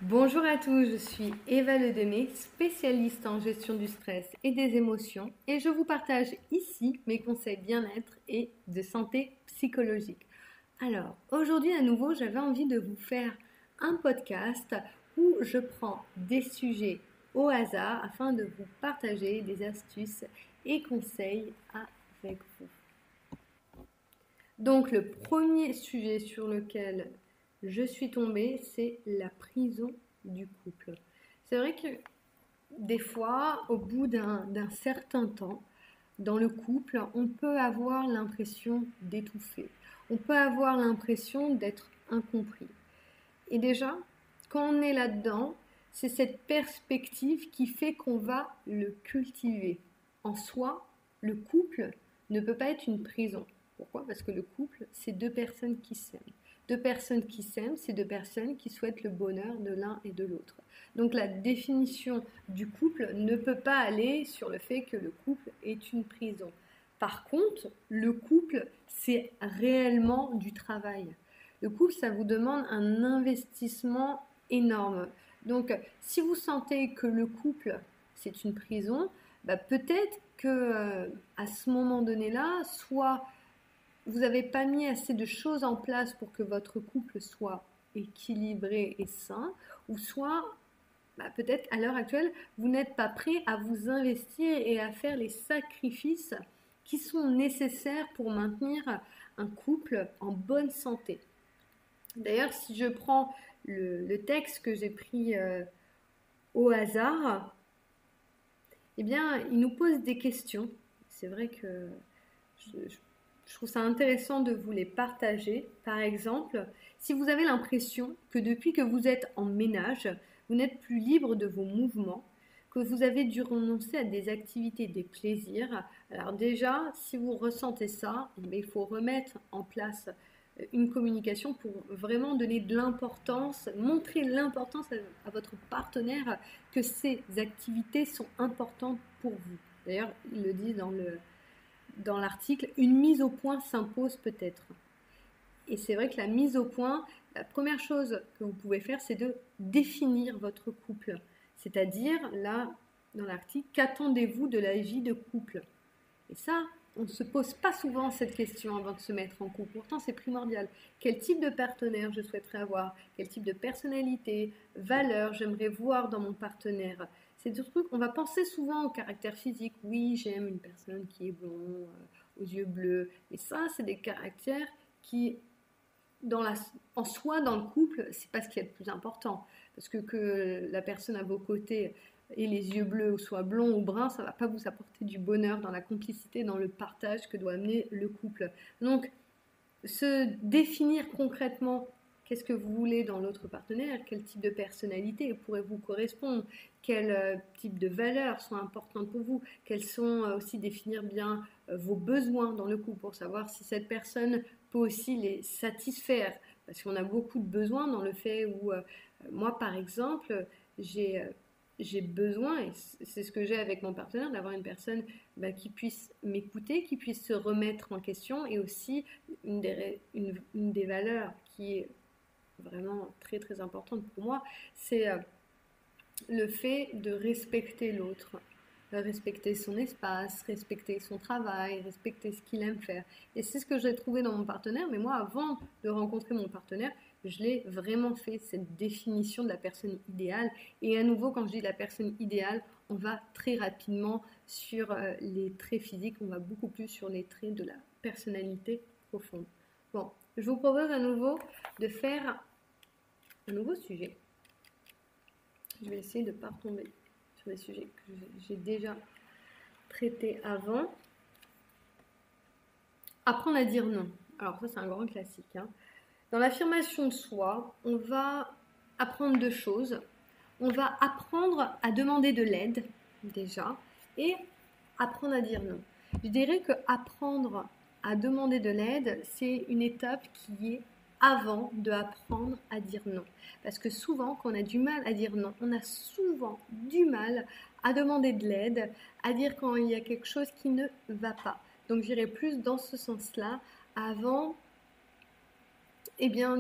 Bonjour à tous, je suis Eva Ledemé, spécialiste en gestion du stress et des émotions, et je vous partage ici mes conseils bien-être et de santé psychologique. Alors, aujourd'hui à nouveau, j'avais envie de vous faire un podcast où je prends des sujets au hasard afin de vous partager des astuces et conseils avec vous. Donc, le premier sujet sur lequel je suis tombée, c'est la prison du couple. C'est vrai que des fois, au bout d'un certain temps, dans le couple, on peut avoir l'impression d'étouffer. On peut avoir l'impression d'être incompris. Et déjà, quand on est là-dedans, c'est cette perspective qui fait qu'on va le cultiver. En soi, le couple ne peut pas être une prison. Pourquoi? Parce que le couple, c'est deux personnes qui s'aiment. Deux personnes qui s'aiment, c'est deux personnes qui souhaitent le bonheur de l'un et de l'autre. Donc la définition du couple ne peut pas aller sur le fait que le couple est une prison. Par contre, le couple, c'est réellement du travail. Le couple, ça vous demande un investissement énorme. Donc, si vous sentez que le couple, c'est une prison, peut-être que à ce moment donné-là, soit vous n'avez pas mis assez de choses en place pour que votre couple soit équilibré et sain, ou soit peut-être à l'heure actuelle, vous n'êtes pas prêt à vous investir et à faire les sacrifices qui sont nécessaires pour maintenir un couple en bonne santé. D'ailleurs, si je prends le texte que j'ai pris au hasard, eh bien, il nous pose des questions. C'est vrai que je trouve ça intéressant de vous les partager. Par exemple, si vous avez l'impression que depuis que vous êtes en ménage, vous n'êtes plus libre de vos mouvements, que vous avez dû renoncer à des activités, des plaisirs. Alors déjà, si vous ressentez ça, il faut remettre en place une communication pour vraiment donner de l'importance, montrer l'importance à votre partenaire que ces activités sont importantes pour vous. D'ailleurs, il le dit dans l'article, une mise au point s'impose peut-être. Et c'est vrai que la mise au point, la première chose que vous pouvez faire, c'est de définir votre couple. C'est-à-dire, là, dans l'article, qu'attendez-vous de la vie de couple? Et ça, on ne se pose pas souvent cette question avant de se mettre en couple. Pourtant, c'est primordial. Quel type de partenaire je souhaiterais avoir? Quel type de personnalité, valeur j'aimerais voir dans mon partenaire? C'est des trucs, on va penser souvent au caractère physique. Oui, j'aime une personne qui est blonde, aux yeux bleus. Mais ça, c'est des caractères qui, en soi, dans le couple, c'est pas ce qui est le plus important. Parce que la personne à vos côtés et les yeux bleus, ou soit blond ou brun, ça va pas vous apporter du bonheur dans la complicité, dans le partage que doit amener le couple. Donc, se définir concrètement qu'est-ce que vous voulez dans l'autre partenaire, quel type de personnalité pourrait vous correspondre, quel type de valeurs sont importantes pour vous, quels sont aussi définir bien vos besoins dans le couple pour savoir si cette personne peut aussi les satisfaire. Parce qu'on a beaucoup de besoins dans le fait où, moi par exemple, j'ai besoin, et c'est ce que j'ai avec mon partenaire, d'avoir une personne qui puisse m'écouter, qui puisse se remettre en question, et aussi une des valeurs qui est vraiment très très importante pour moi, c'est le fait de respecter l'autre, respecter son espace, respecter son travail, respecter ce qu'il aime faire. Et c'est ce que j'ai trouvé dans mon partenaire, mais moi, avant de rencontrer mon partenaire, je l'ai vraiment fait, cette définition de la personne idéale. Et à nouveau, quand je dis la personne idéale, on va très rapidement sur les traits physiques, on va beaucoup plus sur les traits de la personnalité profonde. Bon, je vous propose à nouveau de faire un nouveau sujet. Je vais essayer de ne pas retomber sur des sujets que j'ai déjà traités avant. Apprendre à dire non. Alors ça, c'est un grand classique. Dans l'affirmation de soi, on va apprendre deux choses. On va apprendre à demander de l'aide, déjà, et apprendre à dire non. Je dirais que apprendre à demander de l'aide, c'est une étape qui est avant d'apprendre à dire non. Parce que souvent, quand on a du mal à dire non, on a souvent du mal à demander de l'aide, à dire quand il y a quelque chose qui ne va pas. Donc j'irai plus dans ce sens-là avant eh bien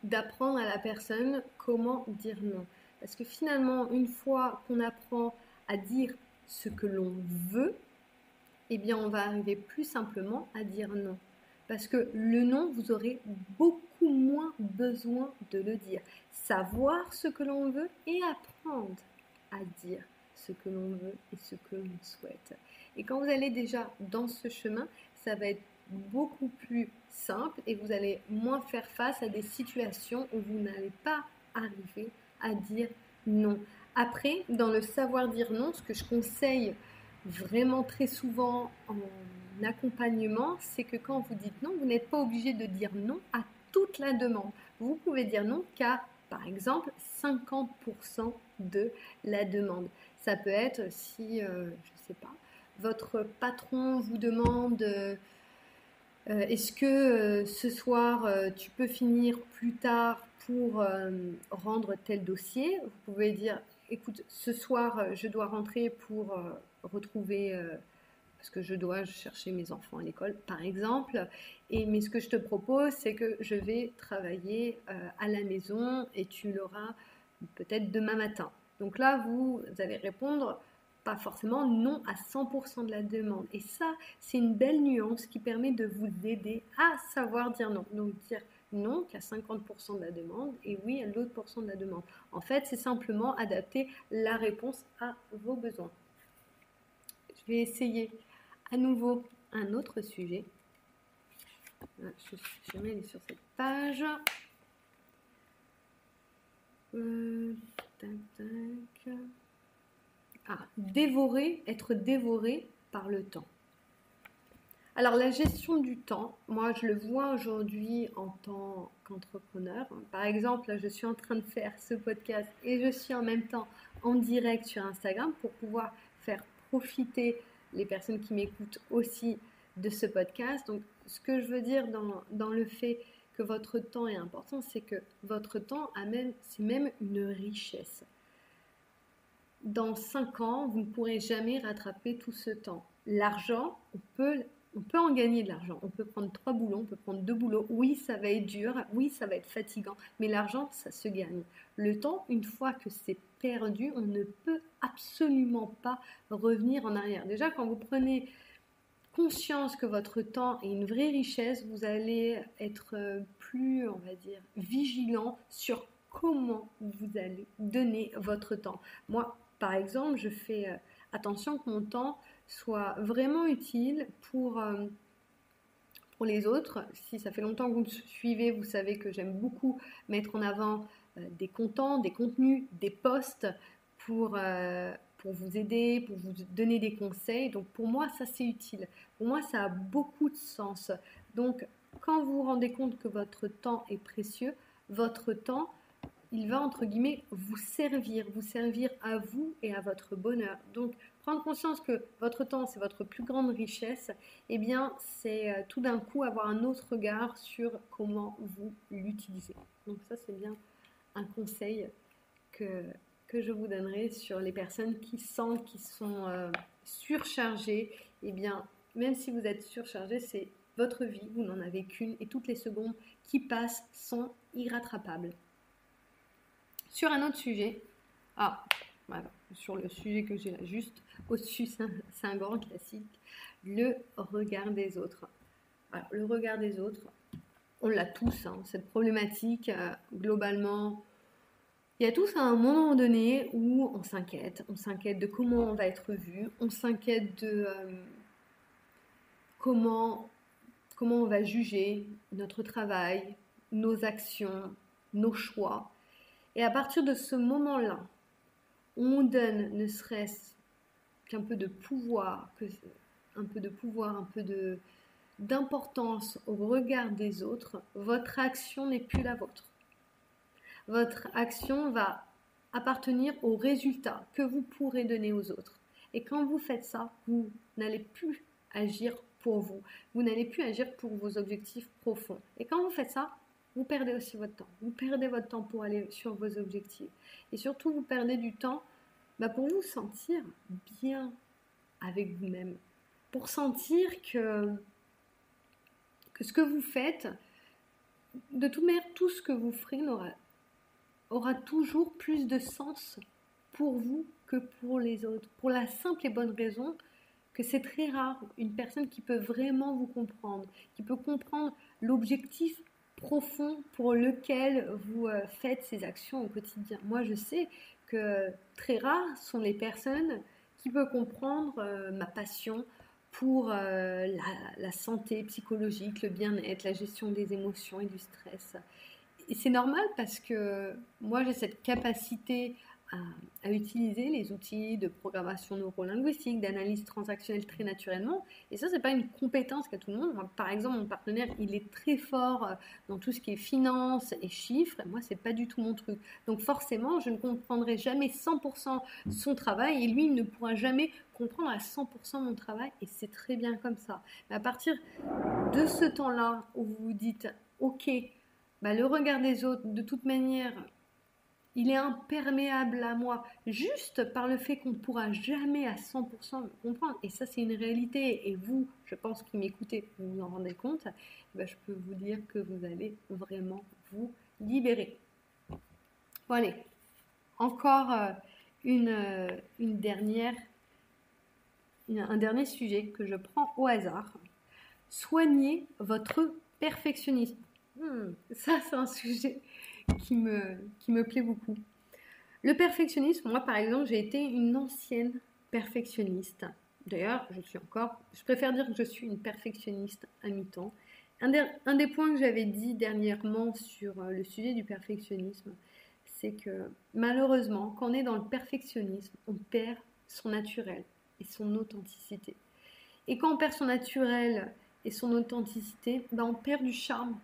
d'apprendre à la personne comment dire non. Parce que finalement, une fois qu'on apprend à dire ce que l'on veut, eh bien on va arriver plus simplement à dire non. Parce que le non, vous aurez beaucoup moins besoin de le dire. Savoir ce que l'on veut et apprendre à dire ce que l'on veut et ce que l'on souhaite. Et quand vous allez déjà dans ce chemin, ça va être beaucoup plus simple et vous allez moins faire face à des situations où vous n'allez pas arriver à dire non. Après, dans le savoir dire non, ce que je conseille vraiment très souvent en accompagnement, c'est que quand vous dites non, vous n'êtes pas obligé de dire non à toute la demande. Vous pouvez dire non qu'à, par exemple, 50% de la demande. Ça peut être si, je ne sais pas, votre patron vous demande est-ce que ce soir tu peux finir plus tard pour rendre tel dossier. Vous pouvez dire écoute, ce soir je dois rentrer pour retrouver parce que je dois chercher mes enfants à l'école par exemple, mais ce que je te propose c'est que je vais travailler à la maison et tu l'auras peut-être demain matin. Donc là vous allez répondre pas forcément non à 100% de la demande. Et ça, c'est une belle nuance qui permet de vous aider à savoir dire non. Donc dire non qu'à 50% de la demande et oui à l'autre pourcent de la demande. En fait, c'est simplement adapter la réponse à vos besoins. Je vais essayer à nouveau un autre sujet. Je mets sur cette page. Tac, tac. Dévorer, être dévoré par le temps. Alors la gestion du temps, moi je le vois aujourd'hui en tant qu'entrepreneur. Par exemple, là, je suis en train de faire ce podcast et je suis en même temps en direct sur Instagram pour pouvoir faire profiter les personnes qui m'écoutent aussi de ce podcast. Donc ce que je veux dire dans le fait que votre temps est important, c'est que votre temps c'est même une richesse. Dans 5 ans, vous ne pourrez jamais rattraper tout ce temps. L'argent, on peut en gagner de l'argent. On peut prendre 3 boulots, on peut prendre 2 boulots. Oui, ça va être dur, oui, ça va être fatigant, mais l'argent, ça se gagne. Le temps, une fois que c'est perdu, on ne peut absolument pas revenir en arrière. Déjà, quand vous prenez conscience que votre temps est une vraie richesse, vous allez être plus, on va dire, vigilant sur comment vous allez donner votre temps. Moi, par exemple, je fais attention que mon temps soit vraiment utile pour les autres. Si ça fait longtemps que vous me suivez, vous savez que j'aime beaucoup mettre en avant des contents, des contenus, des posts pour vous aider, pour vous donner des conseils. Donc pour moi, ça c'est utile. Pour moi, ça a beaucoup de sens. Donc quand vous vous rendez compte que votre temps est précieux, votre temps, il va entre guillemets vous servir à vous et à votre bonheur. Donc prendre conscience que votre temps c'est votre plus grande richesse, eh bien c'est tout d'un coup avoir un autre regard sur comment vous l'utilisez. Donc ça c'est bien un conseil que je vous donnerai sur les personnes qui sentent qu'ils sont surchargées. Eh bien même si vous êtes surchargé, c'est votre vie, vous n'en avez qu'une et toutes les secondes qui passent sont irrattrapables. Sur un autre sujet, voilà, sur le sujet que j'ai là, juste au-dessus, c'est un grand classique, le regard des autres. Alors, le regard des autres, on l'a tous, cette problématique, globalement, il y a tous à un moment donné où on s'inquiète de comment on va être vu, on s'inquiète de comment on va juger notre travail, nos actions, nos choix. Et à partir de ce moment-là, on donne ne serait-ce qu'un peu de pouvoir, d'importance au regard des autres, votre action n'est plus la vôtre. Votre action va appartenir au résultat que vous pourrez donner aux autres. Et quand vous faites ça, vous n'allez plus agir pour vous. Vous n'allez plus agir pour vos objectifs profonds. Et quand vous faites ça, vous perdez aussi votre temps. Vous perdez votre temps pour aller sur vos objectifs. Et surtout, vous perdez du temps pour vous sentir bien avec vous-même. Pour sentir que ce que vous faites de toute manière, tout ce que vous ferez aura toujours plus de sens pour vous que pour les autres. Pour la simple et bonne raison que c'est très rare une personne qui peut vraiment vous comprendre, qui peut comprendre l'objectif profond pour lequel vous faites ces actions au quotidien. Moi, je sais que très rares sont les personnes qui peuvent comprendre ma passion pour la santé psychologique, le bien-être, la gestion des émotions et du stress. Et c'est normal parce que moi, j'ai cette capacité à, à utiliser les outils de programmation neurolinguistique, d'analyse transactionnelle très naturellement. Et ça, c'est pas une compétence qu'a tout le monde. Moi, par exemple, mon partenaire, il est très fort dans tout ce qui est finance et chiffres. Et moi, c'est pas du tout mon truc. Donc forcément, je ne comprendrai jamais 100% son travail et lui, il ne pourra jamais comprendre à 100% mon travail. Et c'est très bien comme ça. Mais à partir de ce temps-là où vous vous dites, ok, bah, le regard des autres, de toute manière, il est imperméable à moi, juste par le fait qu'on ne pourra jamais à 100% me comprendre. Et ça, c'est une réalité. Et vous, je pense qui m'écoutez, vous vous en rendez compte, bah, je peux vous dire que vous allez vraiment vous libérer. Bon, allez, encore une dernière, un dernier sujet que je prends au hasard. Soignez votre perfectionnisme. Ça, c'est un sujet qui me plaît beaucoup. Le perfectionnisme, moi par exemple, j'ai été une ancienne perfectionniste. D'ailleurs, je préfère dire que je suis une perfectionniste à mi-temps. Un des points que j'avais dit dernièrement sur le sujet du perfectionnisme, c'est que malheureusement, quand on est dans le perfectionnisme, on perd son naturel et son authenticité. Et quand on perd son naturel et son authenticité, ben on perd du charme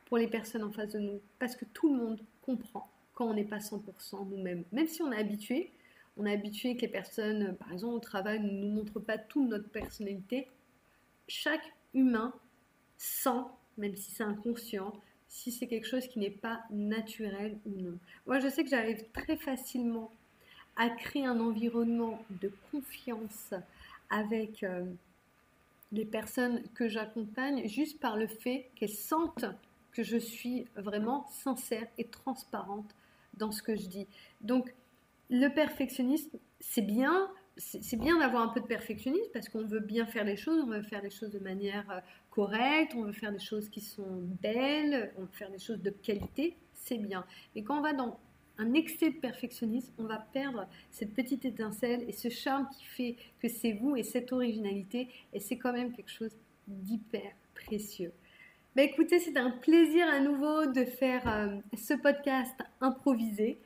pour les personnes en face de nous. Parce que tout le monde comprend quand on n'est pas 100% nous-mêmes. Même si on est habitué que les personnes, par exemple au travail, ne nous montrent pas toute notre personnalité, chaque humain sent, même si c'est inconscient, si c'est quelque chose qui n'est pas naturel ou non. Moi, je sais que j'arrive très facilement à créer un environnement de confiance avec les personnes que j'accompagne juste par le fait qu'elles sentent que je suis vraiment sincère et transparente dans ce que je dis. Donc, le perfectionnisme, c'est bien d'avoir un peu de perfectionnisme parce qu'on veut bien faire les choses, on veut faire les choses de manière correcte, on veut faire des choses qui sont belles, on veut faire des choses de qualité, c'est bien. Mais quand on va dans un excès de perfectionnisme, on va perdre cette petite étincelle et ce charme qui fait que c'est vous et cette originalité, et c'est quand même quelque chose d'hyper précieux. Bah écoutez, c'est un plaisir à nouveau de faire ce podcast improvisé.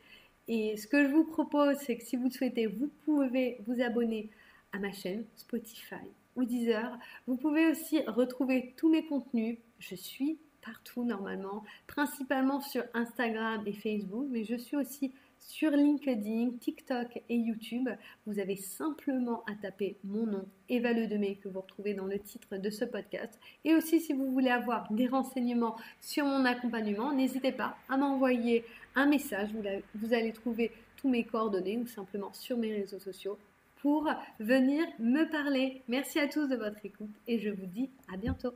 Et ce que je vous propose, c'est que si vous le souhaitez, vous pouvez vous abonner à ma chaîne Spotify ou Deezer. Vous pouvez aussi retrouver tous mes contenus. Je suis partout normalement, principalement sur Instagram et Facebook, mais je suis aussi sur LinkedIn, TikTok et YouTube. Vous avez simplement à taper mon nom, Eva Ledemey, que vous retrouvez dans le titre de ce podcast. Et aussi, si vous voulez avoir des renseignements sur mon accompagnement, n'hésitez pas à m'envoyer un message. Vous allez trouver tous mes coordonnées ou simplement sur mes réseaux sociaux pour venir me parler. Merci à tous de votre écoute et je vous dis à bientôt.